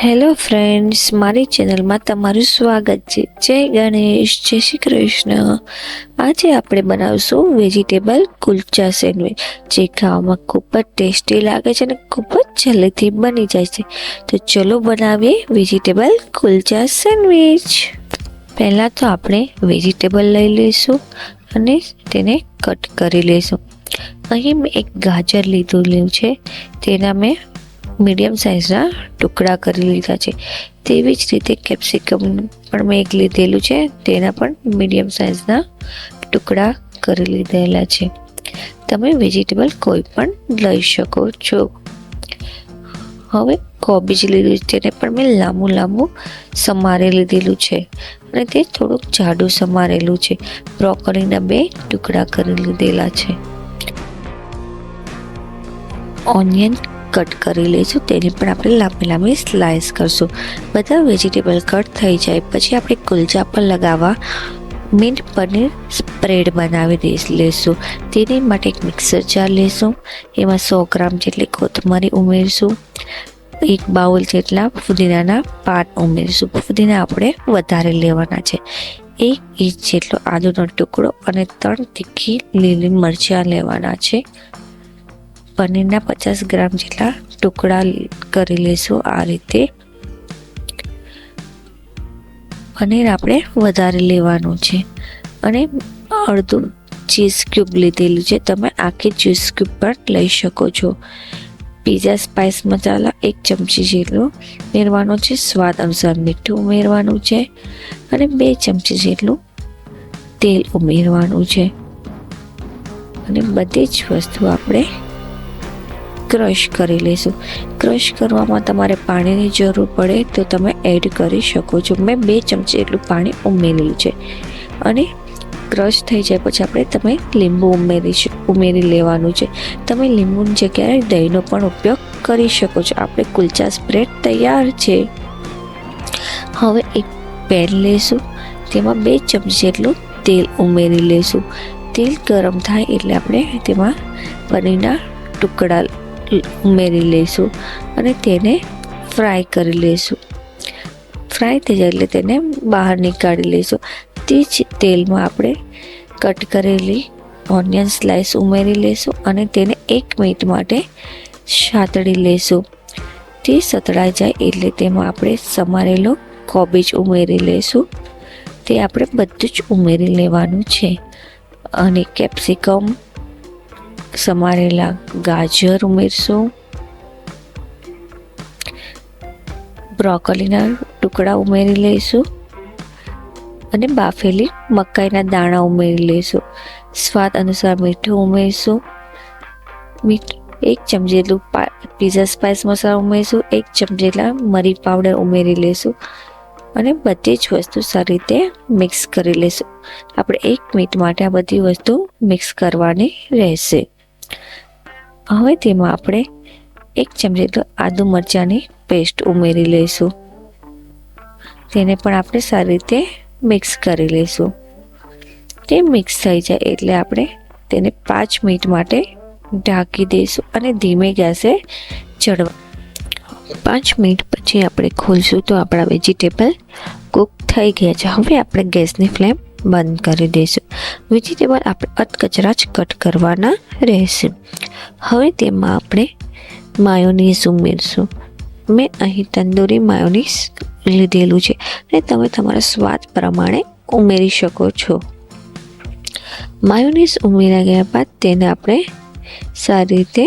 Hello friends, મારી ચેનલમાં તમારું સ્વાગત છે. જય ગણેશ, જય શ્રી કૃષ્ણ. આજે આપણે બનાવશું વેજીટેબલ કુલચા સેન્ડવિચ, જે ખાવામાં ખૂબ જ ટેસ્ટી લાગે છે અને ખૂબ જ જલ્દીથી બની જાય છે. તો ચલો બનાવીએ વેજીટેબલ કુલચા સેન્ડવિચ. પહેલાં તો આપણે વેજીટેબલ લઈ લઈશું અને તેને કટ કરી લઈશું. અહીં મેં એક ગાજર લીધું છે, તેના મેં મીડિયમ સાઇઝના ટુકડા કરી લીધા છે. તેવી જ રીતે કેપ્સિકમ પણ મેં એક લીધેલું છે, તેના પણ મીડિયમ સાઇઝના ટુકડા કરી લીધેલા છે. તમે વેજીટેબલ કોઈ પણ લઈ શકો છો. હવે કોબીજ લીધું, તેને પણ મેં લાંબુ સમારી લીધેલું છે અને તે થોડુંક જાડું સમારેલું છે. બ્રોકોલીના 2 ટુકડા કરી લીધેલા છે. ઓનિયન કટ કરી લઈશું, તેની પણ આપણે લાંબી સ્લાઇસ કરશું. બધા વેજીટેબલ કટ થઈ જાય પછી આપણે કુલચા પર લગાવવા મિન્ટ પનીર સ્પ્રેડ બનાવી લઈશું. તેની માટે એક મિક્સર જાર લઈશું. એમાં 100 ગ્રામ જેટલી કોથમરી ઉમેરીશું. 1 બાઉલ જેટલા ફુદીનાના પાન ઉમેરીશું. ફુદીના આપણે વધારે લેવાના છે. 1 ઇંચ જેટલો આદુનો ટુકડો અને 3 તીખી લીલી મરચાં લેવાના છે. પનીરના 50 ગ્રામ જેટલા ટુકડા કરી લઈશું. આ રીતે પનીર આપણે વધારે લેવાનું છે અને અડધું ચીઝ ક્યુબ લીધેલું છે. તમે આખી ચીઝ ક્યુબ પણ લઈ શકો છો. પીઝા સ્પાઇસ મસાલા 1 ચમચી જેટલું ઉમેરવાનું છે. સ્વાદ અનુસાર મીઠું ઉમેરવાનું છે અને 2 ચમચી જેટલું તેલ ઉમેરવાનું છે. અને બધી જ વસ્તુ આપણે ક્રશ કરી લઈશું. ક્રશ કરવામાં તમારે પાણીની જરૂર પડે તો તમે એડ કરી શકો છો. મેં 2 ચમચી એટલું પાણી ઉમેરેલું છે. અને ક્રશ થઈ જાય પછી તમે લીંબુ ઉમેરી લેવાનું છે. તમે લીંબુની જગ્યાએ દહીંનો પણ ઉપયોગ કરી શકો છો. આપણે કુલચા સ્પ્રેડ તૈયાર છે. હવે એક પેન લઈશું, તેમાં 2 ચમચી જેટલું તેલ ઉમેરી લઈશું. તેલ ગરમ થાય એટલે આપણે તેમાં પનીરના ટુકડા ઉમેરી લઈશું અને તેને ફ્રાય કરી લઈશું. ફ્રાય થઈ જાય એટલે તેને બહાર નીકાળી લઈશું. તે જ તેલમાં આપણે કટ કરેલી ઓનિયન સ્લાઇસ ઉમેરી લઈશું અને તેને 1 મિનિટ માટે સાતળી લઈશું. તે સતળાઈ જાય એટલે તેમાં આપણે સમારેલો કોબીજ ઉમેરી લઈશું. તે આપણે બધું જ ઉમેરી લેવાનું છે. અને કેપ્સિકમ, સમારેલા ગાજર ઉમેરશું. બ્રોકોલીના ટુકડા ઉમેરી લઈશું અને બાફેલી મકાઈના દાણા ઉમેરી લઈશું. સ્વાદ અનુસાર મીઠું ઉમેરીશું. 1 ચમચી જેટલું પીઝા સ્પાઇસ મસાલા ઉમેરીશું. 1 ચમચી જેટલા મરી પાવડર ઉમેરી લઈશું અને બધી જ વસ્તુ સારી રીતે મિક્સ કરી લઈશું. આપણે 1 મિનિટ માટે આ બધી વસ્તુ મિક્સ કરવાની રહેશે. હવે તેમાં આપણે 1 ચમચી જેટલું આદુ મરચાંની પેસ્ટ ઉમેરી લઈશું. તેને પણ આપણે સારી રીતે મિક્સ કરી લઈશું. તે મિક્સ થઈ જાય એટલે આપણે તેને 5 મિનિટ માટે ઢાંકી દઈશું અને ધીમે ગેસે ચડવા. 5 મિનિટ પછી આપણે ખોલશું તો આપણા વેજીટેબલ કૂક થઈ ગયા છે. હવે આપણે ગેસની ફ્લેમ બંધ કરી દઈશું. વેજીટેબલ આપણે અધકચરા જ કટ કરવાના રહેશે. હવે તેમાં આપણે માયોનીઝ ઉમેરશું. મેં અહીં તંદૂરી માયોનીઝ લીધેલું છે અને તમે તમારા સ્વાદ પ્રમાણે ઉમેરી શકો છો. માયોનીઝ ઉમેર્યા ગયા બાદ તેને આપણે સારી રીતે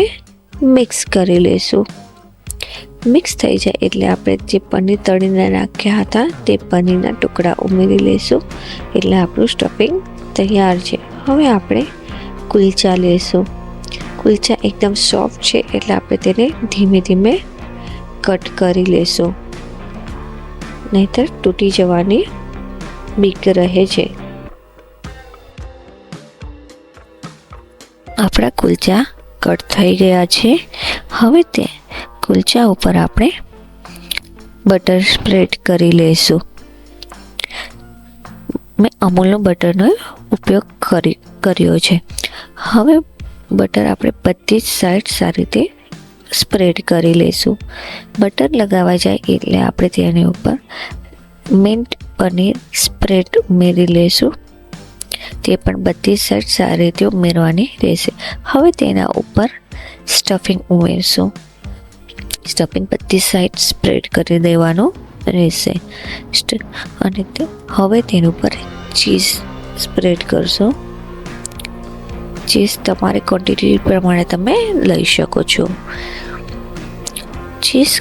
મિક્સ કરી લઈશું. મિક્સ થઈ જાય એટલે આપણે જે પનીર તળીને નાખ્યા હતા તે પનીરના ટુકડા ઉમેરી લઈશું. એટલે આપણું સ્ટફિંગ તૈયાર છે. હવે આપણે કુલચા લઈશું. કુલચા એકદમ સોફ્ટ છે એટલે આપણે તેને ધીમે ધીમે કટ કરી લઈશું, નહીંતર તૂટી જવાની બીક રહે છે. આપણા કુલચા કટ થઈ ગયા છે. હવે તે કુલચા ઉપર આપણે બટર સ્પ્રેડ કરી લઈશું. મેં અમૂલનો બટરનો ઉપયોગ કર્યો છે. હવે બટર આપણે બધી જ સાઈડ સારી રીતે સ્પ્રેડ કરી લઈશું. બટર લગાવવા જાય એટલે આપણે તેની ઉપર મિન્ટ પનીર સ્પ્રેડ ઉમેરી લઈશું. તે પણ બધી સાઈડ સારી રીતે ઉમેરવાની રહેશે. હવે તેના ઉપર સ્ટફિંગ ઉમેરશું. સ્ટફિંગ બધી સાઈડ સ્પ્રેડ કરી દેવાનું રહેશે. અને હવે તેની ઉપર ચીઝ સ્પ્રેડ કરશો. ચીઝ તમારી ક્વોન્ટિટી પ્રમાણે તમે લઈ શકો છો. ચીઝ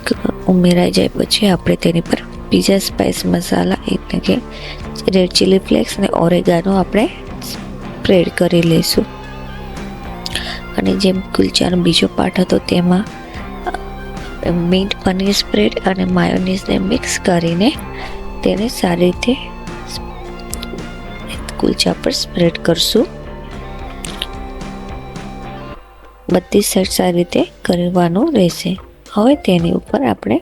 ઉમેરાઈ જાય પછી આપણે તેની પર પિઝા સ્પાઇસ મસાલા એટલે કે રેડ ચીલી ફ્લેક્સ અને ઓરેગાનો આપણે સ્પ્રેડ કરી લઈશું. અને જેમ કુલચાનો બીજો પાર્ટ હતો તેમાં મિન્ટ પનીર સ્પ્રેડ અને માયોનીઝને મિક્સ કરીને તેને સારી રીતે કુલચા પર સ્પ્રેડ કરશું. બધી સાઈડ સારી રીતે કરવાનું રહેશે. હવે તેની ઉપર આપણે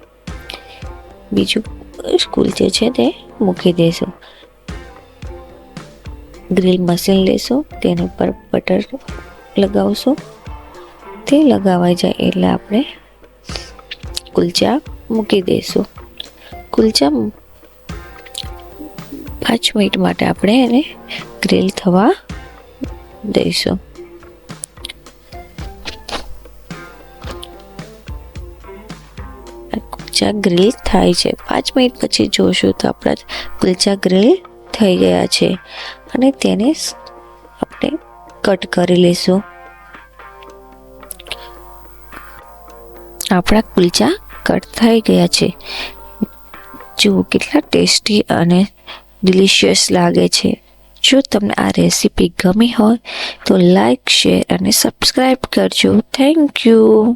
બીજું કુલચે છે તે મૂકી દઈશું. ગ્રીલ મશીન લેશું, તેની ઉપર બટર લગાવશું. તે લગાવાઈ જાય એટલે આપણે કુલચા મૂકી દઈશું. કુલચા 5 મિનિટ માટે આપણે એને ગ્રીલ થવા દઈશું. કુલચા ગ્રીલ થાય છે. 5 મિનિટ પછી જોશું તો આપણા કુલચા ગ્રીલ થઈ ગયા છે અને તેને આપણે કટ કરી લઈશું. આપણા કુલચા કટ થઈ ગયા છે. જુઓ કેટલા ટેસ્ટી અને ડિલિશિયસ લાગે છે. જો તમને આ રેસીપી ગમી હોય તો લાઈક, શેર અને સબસ્ક્રાઈબ કરજો. Thank you.